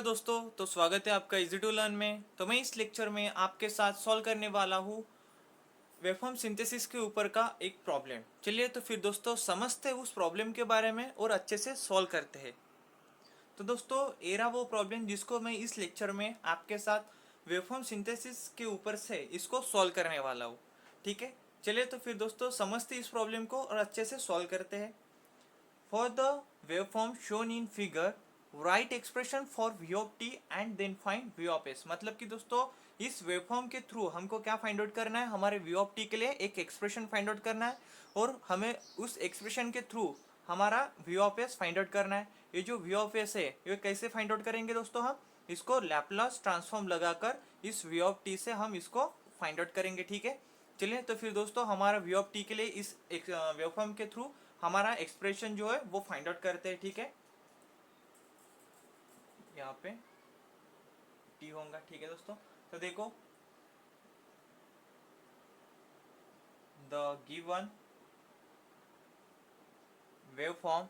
दोस्तों, तो स्वागत है आपका इजी टू लर्न में। तो मैं इस लेक्चर में आपके साथ सॉल्व करने वाला हूँ वेवफॉर्म सिंथेसिस के ऊपर का एक प्रॉब्लम। चलिए तो फिर दोस्तों समझते हैं उस प्रॉब्लम के बारे में और अच्छे से सॉल्व करते हैं। तो दोस्तों ये रहा वो प्रॉब्लम जिसको मैं इस लेक्चर में आपके साथ वेवफॉर्म सिंथेसिस के ऊपर से इसको सॉल्व करने वाला हूँ। ठीक है, चलिए तो फिर दोस्तों समझते इस प्रॉब्लम को और अच्छे से सॉल्व करते हैं। For the waveform shown in figure, write expression for v of t and then find v of s। मतलब कि दोस्तों इस वेवफॉर्म के थ्रू हमको क्या फाइंड आउट करना है, हमारे v of t के लिए एक एक्सप्रेशन फाइंड आउट करना है और हमें उस एक्सप्रेशन के थ्रू हमारा v of s find out करना है। ये जो v of s है ये कैसे फाइंड आउट करेंगे दोस्तों, हम इसको लैपलास ट्रांसफॉर्म लगाकर इस v of t से हम इसको फाइंड आउट करेंगे। ठीक है, चलिए तो फिर दोस्तों हमारा v of t के लिए इस वेवफॉर्म के थ्रू हमारा एक्सप्रेशन जो है वो फाइंड आउट करते हैं। ठीक है, यहाँ पे टी होगा। ठीक है दोस्तों, तो देखो the given waveform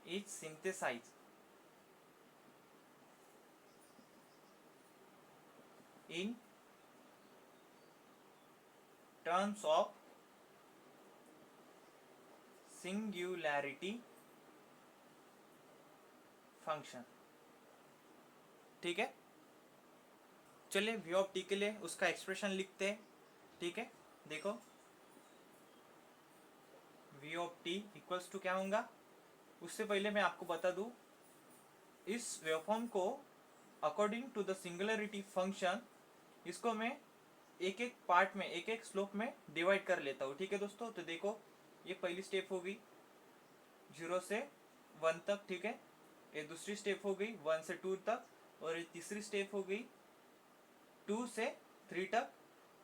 is synthesize in terms of singularity function. ठीक है, चलिए वी ऑफ टी के लिए उसका एक्सप्रेशन लिखते हैं। ठीक है, देखो V of T equals to क्या होगा। उससे पहले मैं आपको बता दूं इस वेवफॉर्म को according to the singularity function इसको मैं एक एक पार्ट में एक एक स्लोप में डिवाइड कर लेता हूँ। ठीक है दोस्तों, तो देखो ये पहली स्टेप होगी 0 से 1 तक। ठीक है, ये दूसरी स्टेप हो गई 1 से 2 तक, और ये तीसरी स्टेप हो गई 2 से 3 तक,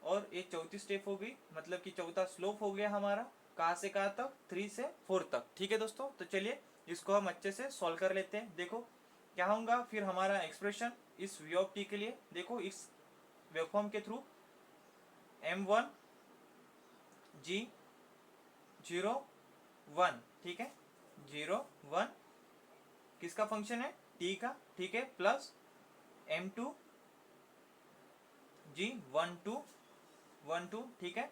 और ये चौथी स्टेप हो गई, मतलब कि चौथा स्लोप हो गया हमारा कहाँ से कहाँ तक, 3 से 4 तक। ठीक है दोस्तों, तो चलिए इसको हम अच्छे से सॉल्व कर लेते हैं। देखो क्या होगा फिर हमारा एक्सप्रेशन इस वी ऑफ टी के लिए। देखो इस वेवफॉर्म के थ्रू m1 g 0 1। ठीक है, 0 1 किसका फंक्शन है, t का। ठीक है, प्लस m2 g 1 2 ठीक है,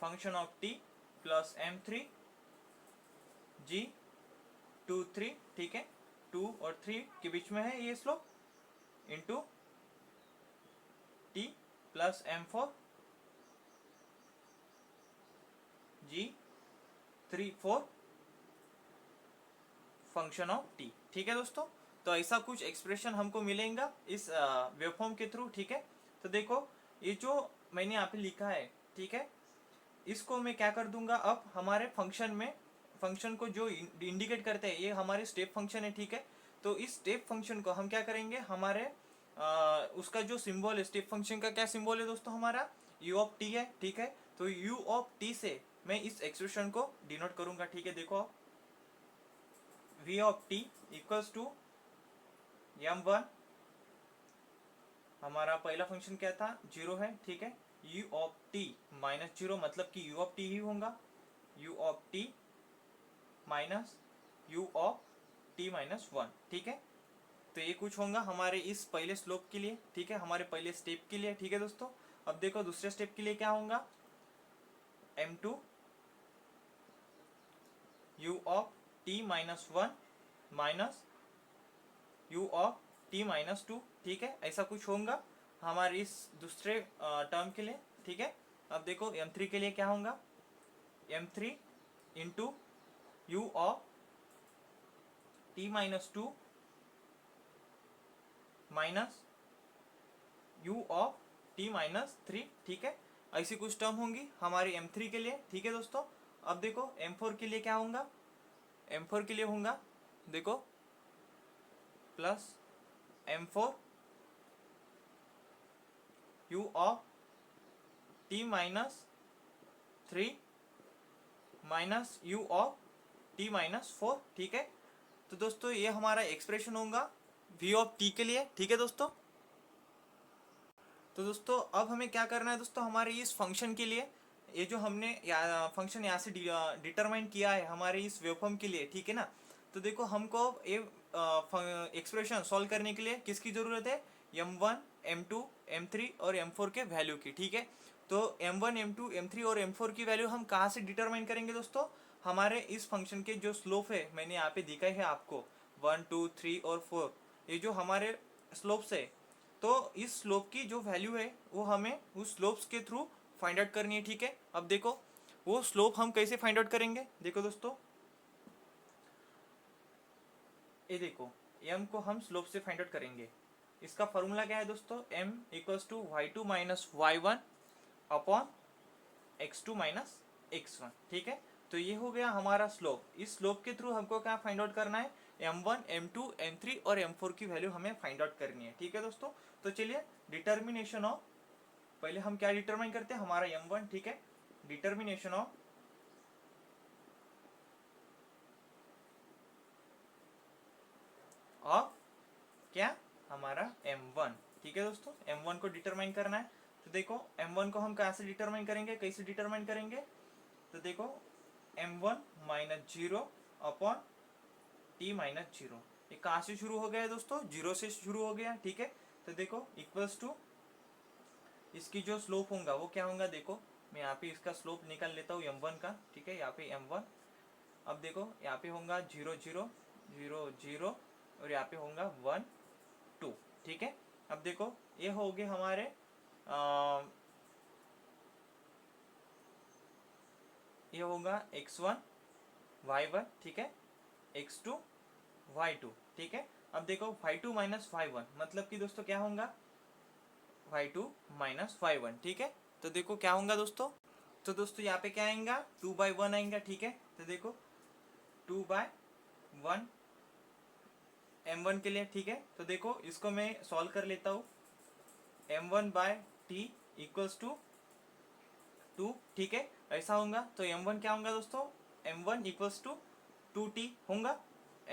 function of t, plus m3 g 2 3। ठीक है, 2 और 3 के बीच में है ये slope, into t plus m4 g 3 4 function of t। ठीक है दोस्तों, तो ऐसा कुछ एक्सप्रेशन हमको मिलेगा इस वेवफॉर्म के थ्रू। ठीक है, तो देखो ये जो मैंने यहाँ पे लिखा है, ठीक है, इसको मैं क्या कर दूंगा अब हमारे फंक्शन में। फंक्शन को जो इंडिकेट करते हैं ये हमारे स्टेप फंक्शन है। ठीक है, तो इस स्टेप फंक्शन को हम क्या करेंगे, हमारे उसका जो सिंबल है स्टेप फंक्शन का, क्या सिंबल है दोस्तों, हमारा u ऑफ t है। ठीक है, तो u ऑफ t से मैं इस एक्सप्रेशन को डिनोट करूंगा। ठीक है, देखो v of t equals to m1, हमारा पहला फंक्शन क्या था, 0 है। ठीक है, u ऑफ t माइनस 0, मतलब कि u ऑफ t ही होगा, u of t minus u of t minus 1। ठीक है, तो ये कुछ होगा हमारे इस पहले स्लोप के लिए। ठीक है, हमारे पहले स्टेप के लिए। ठीक है दोस्तों, अब देखो दूसरे स्टेप के लिए क्या होगा, m2 u of t minus 1 minus u of t minus 2। ठीक है, ऐसा कुछ होगा हमारे इस दूसरे टर्म के लिए। ठीक है, अब देखो m3 के लिए क्या होगा, m3 into u of t minus 2 minus u of t minus 3। ठीक है, ऐसी कुछ टर्म होंगी हमारी m3 के लिए। ठीक है दोस्तों, अब देखो m4 के लिए क्या होगा, m4 के लिए होगा देखो plus m4 u of t minus 3 minus u of t minus 4। ठीक है, तो दोस्तों ये हमारा एक्सप्रेशन होगा v ऑफ t के लिए। ठीक है दोस्तों, तो दोस्तों अब हमें क्या करना है दोस्तों, हमारे इस फंक्शन के लिए ये जो हमने फंक्शन यहाँ से डिटरमाइन किया है हमारे इस वेवफॉर्म के लिए। ठीक है ना, तो देखो हमको ये एक्सप्रेशन सॉल्व करने के लिए किसकी ज़रूरत है, m1 m2 m3 और m4 के वैल्यू की, ठीक है। तो m1 m2 m3 और m4 की वैल्यू हम कहाँ से डिटरमाइन करेंगे दोस्तों, हमारे इस फंक्शन के जो स्लोप है मैंने यहाँ पे दिखाई है आपको 1 2 3 और 4, ये जो हमारे स्लोप्स है, तो इस स्लोप की जो वैल्यू है वो हमें उस स्लोप्स के थ्रू फाइंड आउट करनी है, ठीक है। अब देखो वो स्लोप हम कैसे फाइंड आउट करेंगे, देखो दोस्तों ये देखो m को हम स्लोप से फाइंड आउट करेंगे। इसका फॉर्मूला क्या है दोस्तों, m equals to y2 minus y1 upon x2 minus x1, ठीक है। तो ये हो गया हमारा स्लोप। इस स्लोप के थ्रू हमको क्या फाइंड आउट करना है, m1 m2 m3 और m4 की वैल्यू हमें फाइंड आउट करनी है, ठीक है दोस्तों। तो चलिए डिटर्मिनेशन ऑफ, पहले हम क्या डिटरमाइन करते हैं, हमारा m1, ठीक है। डिटर्मिनेशन ऑफ क्या, हमारा m1, ठीक है दोस्तों। m1 को डिटरमाइन करना है। तो देखो m1 को हम कैसे डिटरमाइन करेंगे, कैसे डिटरमाइन करेंगे, तो देखो m1 minus 0 upon t minus 0, ये कहाँ से शुरू हो गया है दोस्तों, 0 से शुरू हो गया, ठीक है। तो देखो इक्वल्स टू इसकी जो स्लोप होगा वो क्या होगा, देखो मैं यहाँ पे इसका स्लोप निकाल लेता हूँ m1 का, ठीक है। यहाँ पे m1, अब देखो यहाँ पे होगा 0 0 0 0 और यहाँ पे होगा 1 2, ठीक है। अब देखो ये हो गए हमारे ये होगा x1 y1, ठीक है, x2 y2, ठीक है। अब देखो y2 माइनस y1 मतलब कि दोस्तों क्या होगा, y2 माइनस y1, ठीक है। तो देखो क्या होगा दोस्तों, तो दोस्तों यहाँ पे क्या आएगा, 2/1 आएगा, ठीक है। तो देखो 2/1 m1 के लिए, ठीक है। तो देखो इसको मैं सॉल्व कर लेता हूँ, m1/t इक्वल्स टू 2, ठीक है, ऐसा होगा। तो m1 क्या होगा दोस्तों, m1 इक्वल्स टू 2t होगा,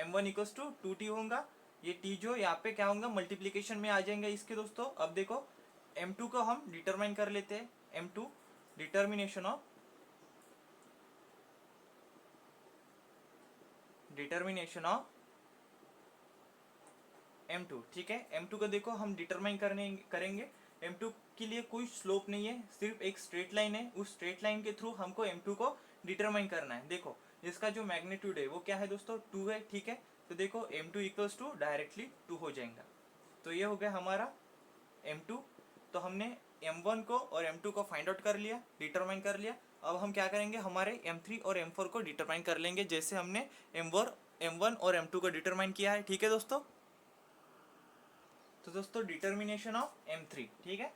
m1 इक्वल्स टू 2t होगा। ये t जो यहाँ पे क्या होगा, मल्टीप्लीकेशन में आ जाएंगे इसके दोस्तों। अब देखो m2 को हम डिटरमाइन कर लेते हैं, m2 डिटर्मिनेशन ऑफ m2, ठीक है। m2 को देखो हम डिटरमाइन करेंगे। m2 के लिए कोई स्लोप नहीं है, सिर्फ एक स्ट्रेट लाइन है। उस स्ट्रेट लाइन के थ्रू हमको m2 को डिटरमाइन करना है। देखो इसका जो मैग्नीट्यूड है वो क्या है दोस्तों, 2 है, ठीक है। तो देखो m2 इक्वल्स टू डायरेक्टली 2 हो जाएगा। तो ये हो गया हमारा m2। तो हमने m1 को और m2 को फाइंड आउट कर लिया, डिटरमाइन कर लिया। अब हम क्या करेंगे, हमारे m3 और m4 को डिटरमाइन कर लेंगे, जैसे हमने m1 और m2 को डिटरमाइन किया है, ठीक है दोस्तों। तो दोस्तों डिटर्मिनेशन ऑफ m3, ठीक है।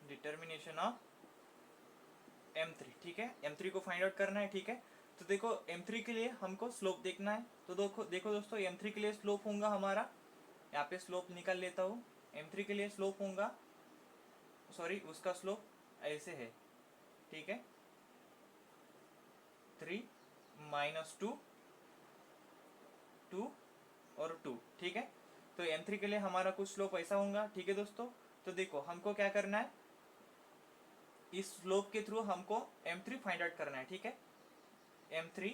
डिटर्मिनेशन ऑफ m3, ठीक है। m3 को फाइंड आउट करना है, ठीक है। तो देखो m3 के लिए हमको स्लोप देखना है। तो देखो दोस्तों m3 के लिए स्लोप होगा हमारा, यहाँ पे स्लोप निकाल लेता हूँ। m3 के लिए स्लोप होगा, सॉरी उसका स्लोप ऐसे है, ठीक है, 3 माइनस 2 2 और 2, ठीक है। तो m3 के लिए हमारा कुछ स्लोप ऐसा होगा, ठीक है दोस्तों। तो देखो हमको क्या करना है, इस स्लोप के थ्रू हमको m3 फाइंड आउट करना है, ठीक है। m3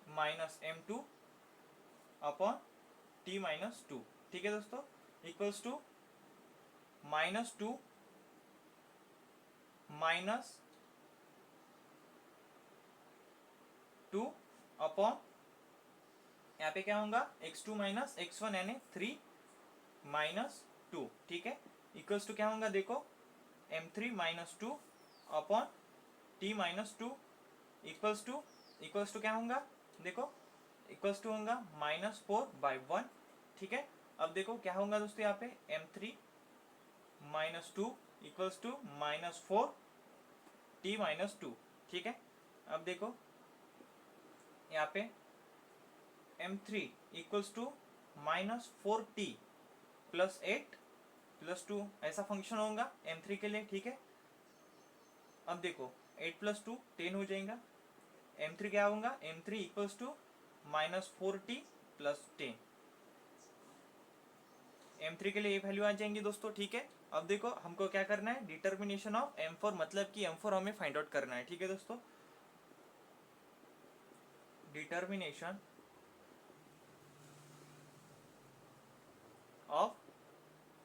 minus m2 upon t minus 2, ठीक है दोस्तों, इक्वल्स टू -2 माइनस 2 अपॉन यहाँ पे क्या होगा, x2 माइनस x1 यानी 3 माइनस 2, ठीक है, इक्वल्स टू क्या होगा, देखो m3 minus 2 upon t minus 2 equals to क्या होगा, देखो इक्वल्स टू होगा -4/1, ठीक है। अब देखो क्या होगा दोस्तों, यहाँ पे m3 minus 2 equals to -4 t minus 2, ठीक है। अब देखो यहाँ पे m3 equals to -4t plus 8 plus 2, ऐसा फंक्शन होगा m3 के लिए, ठीक है। अब देखो 8 प्लस 2 10 हो जाएगा। m3 क्या होगा, m3 equals to -4t plus 10, M3 के लिए ये वैल्यू आ जाएंगी दोस्तों, ठीक है। अब देखो हमको क्या करना है, डिटर्मिनेशन ऑफ M4, मतलब कि M4 हमें फाइंड आउट करना है, ठीक है दोस्तों। डिटर्मिनेशन ऑफ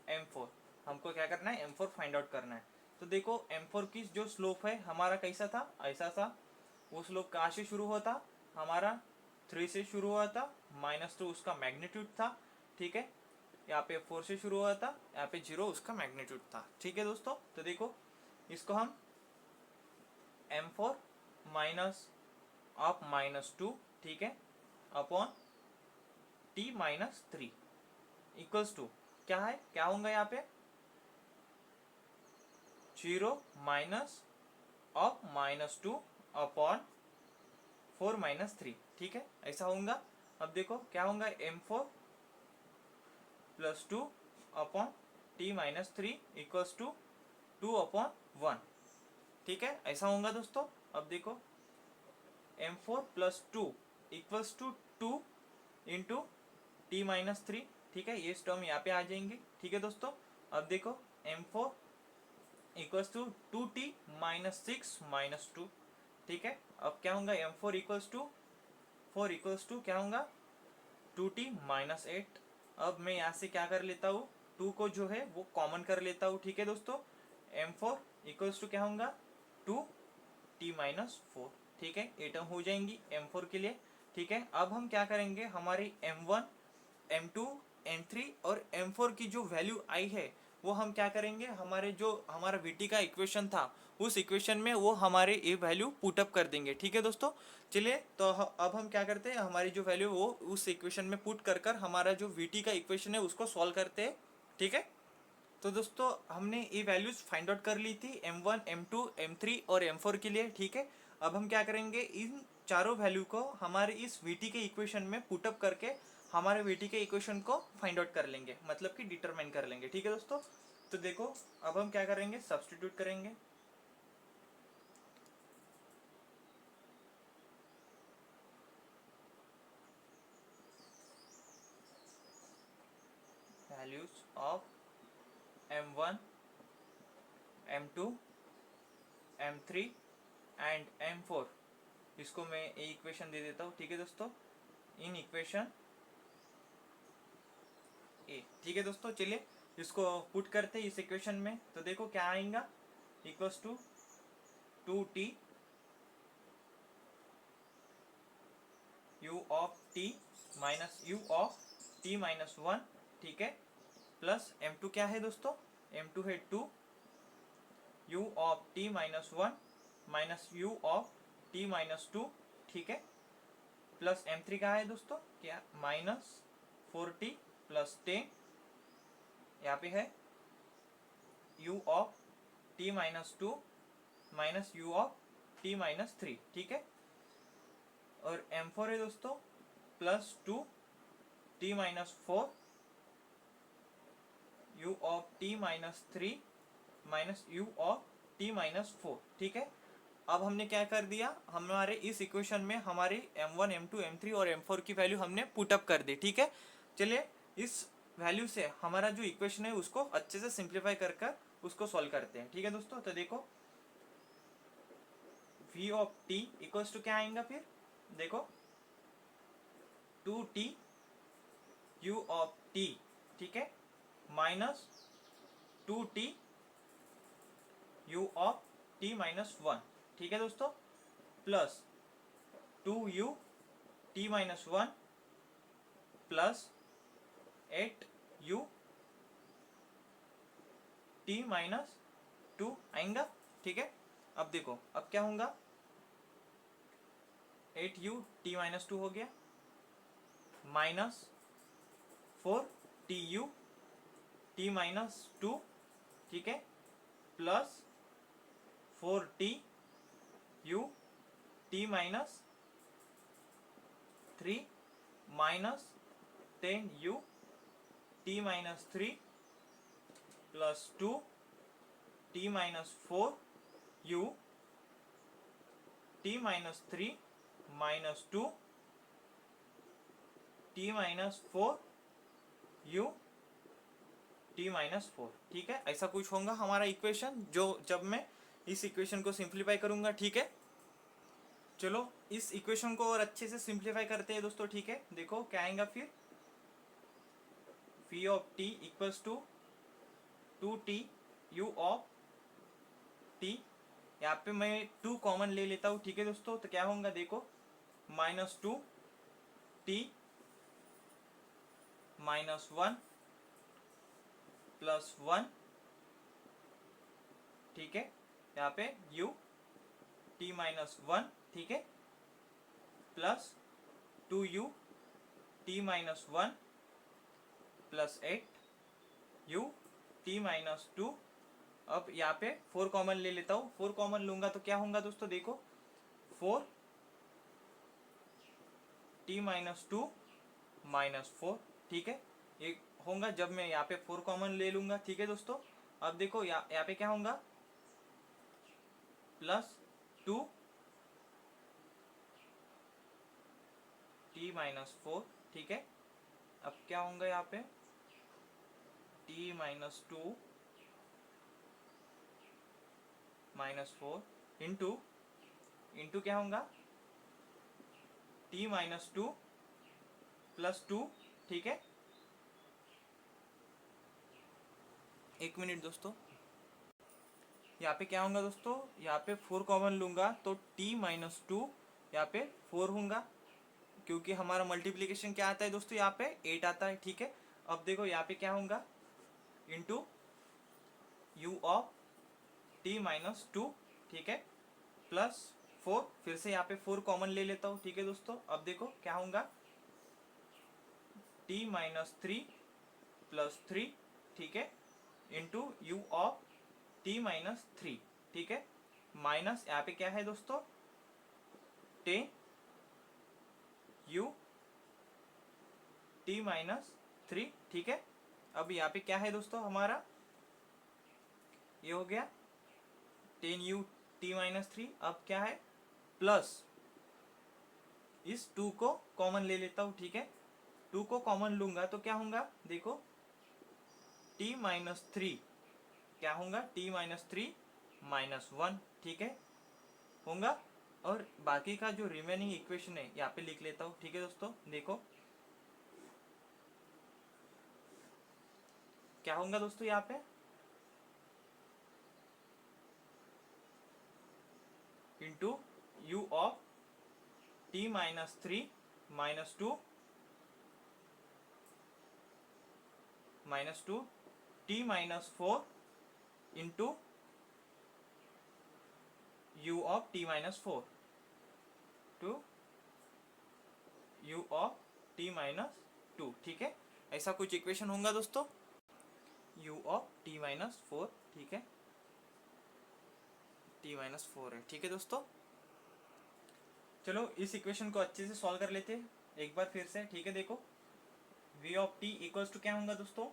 M4, हमको क्या करना है, M4 फाइंड आउट करना है। तो देखो M4 की जो स्लोप है हमारा कैसा था, ऐसा था। वो स्लोप कहाँ से शुरू होता, हमारा 3 से शुरू हुआ था, -2 उसका मैग्नीट्यूड था, ठीक है। यहाँ पे 4 से शुरू हुआ था, यहाँ पे 0 उसका मैग्नीट्यूड था, ठीक है दोस्तों। तो देखो इसको हम M4 माइनस ऑफ -2, ठीक है, अपॉन T-3 इक्वल्स टू क्या है, क्या होगा यहाँ पे 0 माइनस ऑफ -2 अपॉन 4 - 3, ठीक है, ऐसा होगा। अब देखो क्या होगा, M4 + 2 upon T-3 equals to 2/1, ठीक है, ऐसा होगा दोस्तों। अब देखो M4 + 2 equals to 2 into T-3, ठीक है, ये टर्म यहाँ पे आ जाएंगे, ठीक है दोस्तों। अब देखो M4 इक्वल्स टू 2T - 6 - 2, ठीक है। अब क्या होगा, M4 equals to 4 equals to क्या होगा 2T - 8। अब मैं यहाँ से क्या कर लेता हूँ, 2 को जो है वो कॉमन कर लेता हूँ, ठीक है दोस्तों। M4 इक्वल्स टू क्या होगा 2T - 4, ठीक है, ये टर्म हो जाएंगी M4 के लिए, ठीक है। अब हम क्या करेंगे, हमारी M1 M2 M3 और M4 की जो वैल्यू आई है वो हम क्या करेंगे, हमारे जो हमारा VT का इक्वेशन था उस इक्वेशन में वो हमारे ये वैल्यू पुटअप कर देंगे, ठीक है दोस्तों। चलिए तो अब हम क्या करते हैं, हमारी जो वैल्यू वो उस इक्वेशन में पुट कर कर हमारा जो VT का इक्वेशन है उसको सॉल्व करते हैं, ठीक है। तो दोस्तों हमने ये वैल्यूज फाइंड आउट कर ली थी M1 M2 M3 और M4 के लिए, ठीक है। अब हम क्या करेंगे, इन चारों वैल्यू को हमारे इस VT के इक्वेशन में पुटअप करके हमारे VT के इक्वेशन को फाइंड आउट कर लेंगे, मतलब कि डिटरमाइन कर लेंगे, ठीक है दोस्तों। तो देखो अब हम क्या करेंगे, सब्स्टिट्यूट करेंगे। Values of M1 M2 M3 and M4, इसको मैं ये इक्वेशन दे देता हूँ, ठीक है दोस्तों, इन इक्वेशन ए, ठीक है दोस्तों। चलिए इसको पुट करते हैं इस इक्वेशन में, तो देखो क्या आएगा, equals to 2T U of T minus U of T-1, ठीक है, प्लस M2 क्या है दोस्तों, M2 है 2 U of T-1 minus U of T-2, ठीक है, प्लस M3 का है दोस्तों क्या, -4T + 10, यहाँ पे है U of T-2 minus U of T-3, ठीक है। और M4 है दोस्तों +2T-4 U of T-3 minus U of T-4, ठीक है। अब हमने क्या कर दिया, हमारे इस इक्वेशन में हमारी M1 M2 M3 और M4 की वैल्यू हमने पुटअप कर दी, ठीक है। चलिए इस वैल्यू से हमारा जो इक्वेशन है उसको अच्छे से सिंप्लीफाई कर कर उसको सॉल्व करते हैं, ठीक है दोस्तों। तो देखो V of T equals to क्या आएगा, फिर देखो 2T U ऑफ T, ठीक है, minus 2T U of T-1, ठीक है दोस्तों, plus 2U T-1 plus 8U T-2 आएगा, ठीक है। अब देखो अब क्या होगा, 8U T-2 हो गया, माइनस 4TU T-2, ठीक है, plus 4TU T-3 minus 10U T-3 plus 2T-4U T-3 minus 2 T-4U T minus four. ठीक है, ऐसा कुछ होगा हमारा इक्वेशन, जो जब मैं इस इक्वेशन को सिंप्लीफाई करूंगा। ठीक है, चलो इस इक्वेशन को और अच्छे से सिंप्लीफाई करते हैं दोस्तों। ठीक है, देखो क्या आएगा फिर, phi of T equals to 2t u of T. यहाँ पे मैं 2 कॉमन ले लेता हूँ। ठीक है दोस्तों, तो क्या होगा देखो, -2t -1 +1। ठीक है, यहाँ पे u t -1। ठीक है, plus 2u t -1 +8 u t -2। अब यहाँ पे 4 कॉमन ले लेता हूँ। 4 कॉमन लूंगा तो क्या होगा दोस्तों, देखो 4 t -2 -4। ठीक है, ये होगा जब मैं यहाँ पे 4 कॉमन ले लूंगा। ठीक है दोस्तों, अब देखो यहाँ पे क्या होगा, +2 t -4। ठीक है, अब क्या होगा यहाँ पे, t -2 -4 इंटू क्या होगा, t -2 +2। ठीक है, एक मिनट दोस्तों, यहाँ पे क्या होगा दोस्तों, यहाँ पे 4 कॉमन लूंगा तो t -2 यहाँ पे 4 होगा, क्योंकि हमारा मल्टीप्लिकेशन क्या आता है दोस्तों, यहाँ पे 8 आता है। ठीक है, अब देखो यहाँ पे क्या होगा, इंटू u ऑफ t -2। ठीक है, +4, फिर से यहाँ पे 4 कॉमन ले लेता हूँ। ठीक है दोस्तों, अब देखो क्या होगा, t -3 +3। ठीक है, इंटू u ऑफ t -3। ठीक है, माइनस यहाँ पे क्या है दोस्तों, 10 u t -3। ठीक है, अब यहाँ पे क्या है दोस्तों हमारा, ये हो गया 10 u t -3। अब क्या है, प्लस इस 2 को कॉमन ले लेता हूँ। ठीक है, 2 को कॉमन लूंगा तो क्या होगा, देखो t -3 क्या होगा, t -3 -1। ठीक है, होगा, और बाकी का जो रिमेनिंग इक्वेशन है यहाँ पे लिख लेता हूँ। ठीक है दोस्तों, देखो क्या होगा दोस्तों, यहाँ पे into u of t -3 -2 t -4 into u of t -4 to u of t -2। ठीक है, ऐसा कुछ इक्वेशन होगा दोस्तों, u ऑफ t -4। ठीक है, t -4 है। ठीक है दोस्तों, चलो इस इक्वेशन को अच्छे से सॉल्व कर लेते हैं एक बार फिर से। ठीक है, देखो v of t equals to क्या होगा दोस्तों,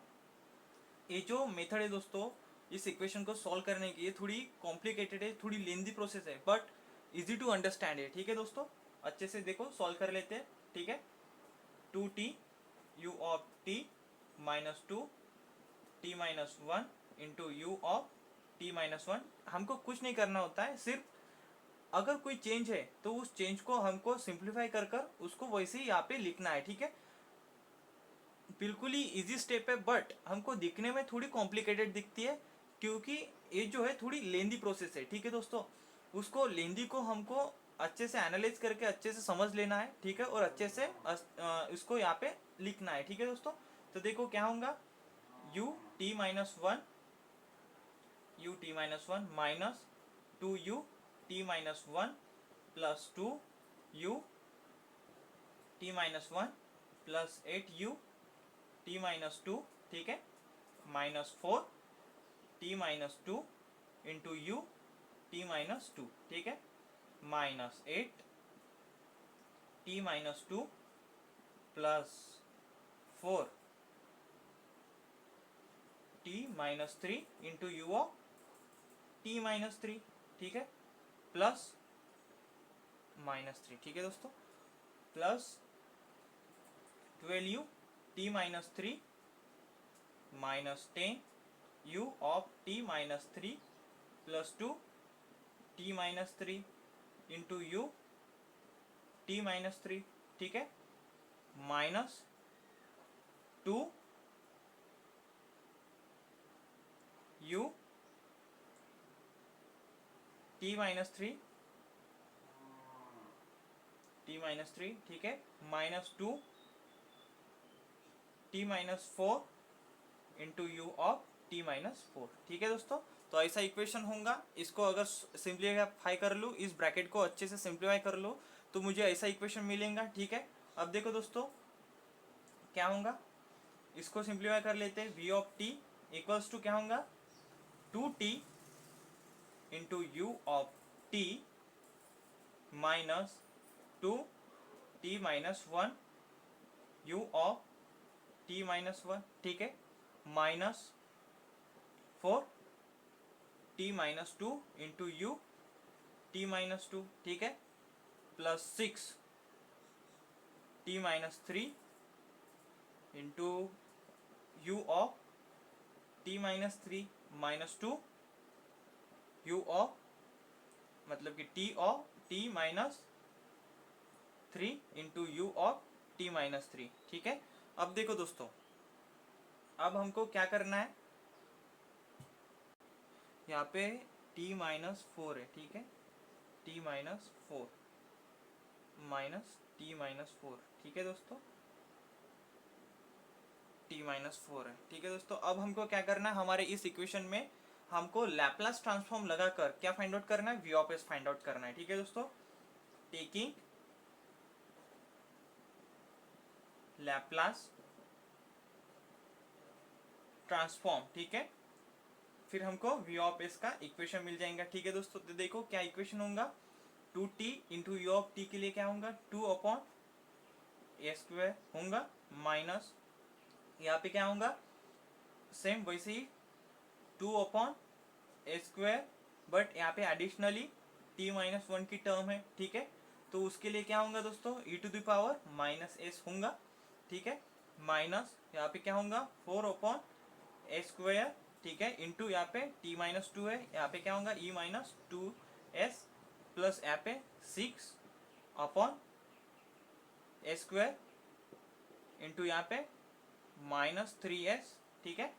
ये जो मेथड है दोस्तों इस इक्वेशन को सॉल्व करने की, ये थोड़ी कॉम्प्लिकेटेड है, थोड़ी लेंदी प्रोसेस है, बट इजी टू अंडरस्टैंड है। ठीक है दोस्तों, अच्छे से देखो सॉल्व कर लेते हैं। ठीक है, 2t u of t -2 t -1 into u of t -1। हमको कुछ नहीं करना होता है, सिर्फ अगर कोई चेंज है तो उस चेंज को हमको सिंप्लीफाई कर कर उसको वैसे ही यहाँ पे लिखना है। ठीक है, बिल्कुल ही इजी स्टेप है, बट हमको दिखने में थोड़ी कॉम्प्लिकेटेड दिखती है, क्योंकि ये जो है थोड़ी लेंदी प्रोसेस है। ठीक है दोस्तों, उसको लेंदी को हमको अच्छे से एनालाइज करके अच्छे से समझ लेना है। ठीक है, और अच्छे से इसको यहाँ पे लिखना है। ठीक है दोस्तों, तो देखो क्या होगा, u t -1 minus 2u t -1 plus 2u t -1 plus 8u t -2। ठीक है, -4 t -2 इंटू u t -2। ठीक है, -8 t -2 plus 4 t -3 into u of t -3। ठीक है, प्लस -3। ठीक है दोस्तों, plus 12u t -3 minus 10 u of t minus 3 plus 2 t minus 3 into u t minus 3, ठीक है, माइनस 2 u t माइनस 3 ठीक है, minus 2 t minus 4 into U of t minus 4, ठीक है दोस्तों। तो ऐसा इक्वेशन होगा, इसको अगर सिंप्लीफाई कर लूँ, इस ब्रैकेट को अच्छे से सिंप्लीफाई कर लूँ तो मुझे ऐसा इक्वेशन मिलेगा, ठीक है। अब देखो दोस्तों क्या होगा, इसको सिंप्लीफाई कर लेते हैं। v of t equals to क्या होगा, 2t into U of t minus 2t minus 1 u of t minus 1, ठीक है, minus 4t minus 2 into U t minus 2, ठीक है, plus 6t minus 3 into U of t minus 3 minus 2 u of मतलब कि t of t minus 3 into U of t minus 3, ठीक है। अब देखो दोस्तों, अब हमको क्या करना है, यहाँ पे t माइनस 4 है, ठीक है, t minus 4 minus t minus 4, ठीक है दोस्तों, t माइनस 4 है, ठीक है दोस्तों। अब हमको क्या करना है, हमारे इस इक्वेशन में हमको लैपलास ट्रांसफॉर्म लगाकर क्या फाइंड आउट करना है, v of s find out करना है, ठीक है दोस्तों। टेकिंग लैपलास ट्रांसफॉर्म, ठीक है, फिर हमको v ऑफ s का इक्वेशन मिल जाएगा, ठीक है दोस्तों। तो देखो क्या इक्वेशन होगा, 2t into U of t के लिए क्या होगा, 2 अपॉन ए स्क्वायर होगा, माइनस यहाँ पे क्या होगा, सेम वैसे ही 2 अपॉन ए स्क्वायर, बट यहाँ पे एडिशनली t माइनस 1 की टर्म है, ठीक है, तो उसके लिए क्या होगा दोस्तों, e to the power minus S होगा, ठीक है, माइनस यहाँ पे क्या होगा 4 अपॉन ए स्क्वायर, ठीक है, इंटू यहाँ पे t माइनस 2 है, यहाँ पे क्या होगा e माइनस 2s प्लस यहाँ पे 6 अपॉन ए स्क्वायर इंटू यहाँ पे माइनस 3s, ठीक है,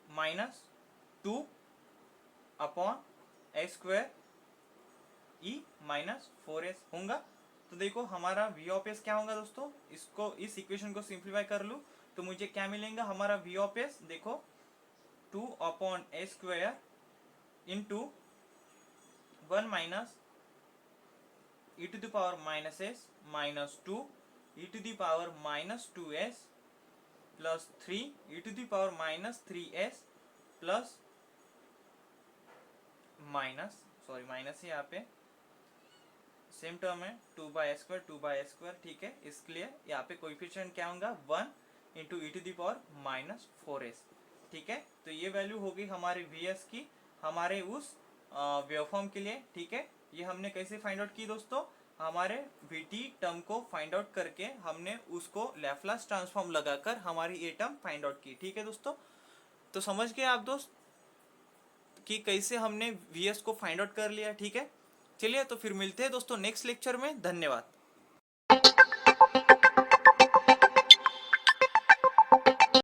minus 2 upon A square e minus 4s होगा। तो देखो हमारा v ऑफ s क्या होगा दोस्तों, इसको इस इक्वेशन को सिंप्लीफाई कर लूँ तो मुझे क्या मिलेगा, हमारा v ऑफ s देखो 2 upon A square into 1 minus e to the power minus s minus 2 e to the power minus 2s plus 3 e to the power minus 3s plus minus है यहाँ पे सेम टर्म है 2 by square, ठीक है, इसके लिए यहाँ पे कोएफिशिएंट क्या होगा 1 into E to the power minus 4s, ठीक है। तो ये वैल्यू होगी हमारे vs की, हमारे उस वेवफॉर्म के लिए, ठीक है। ये हमने कैसे फाइंड आउट की दोस्तों, हमारे vt टर्म को फाइंड आउट करके हमने उसको लैप्लास ट्रांसफॉर्म लगाकर हमारी ये टर्म फाइंड आउट की, ठीक है दोस्तों। तो समझ गए आप दोस्त कि कैसे हमने vs को फाइंड आउट कर लिया, ठीक है। चलिए तो फिर मिलते हैं दोस्तों नेक्स्ट लेक्चर में, धन्यवाद।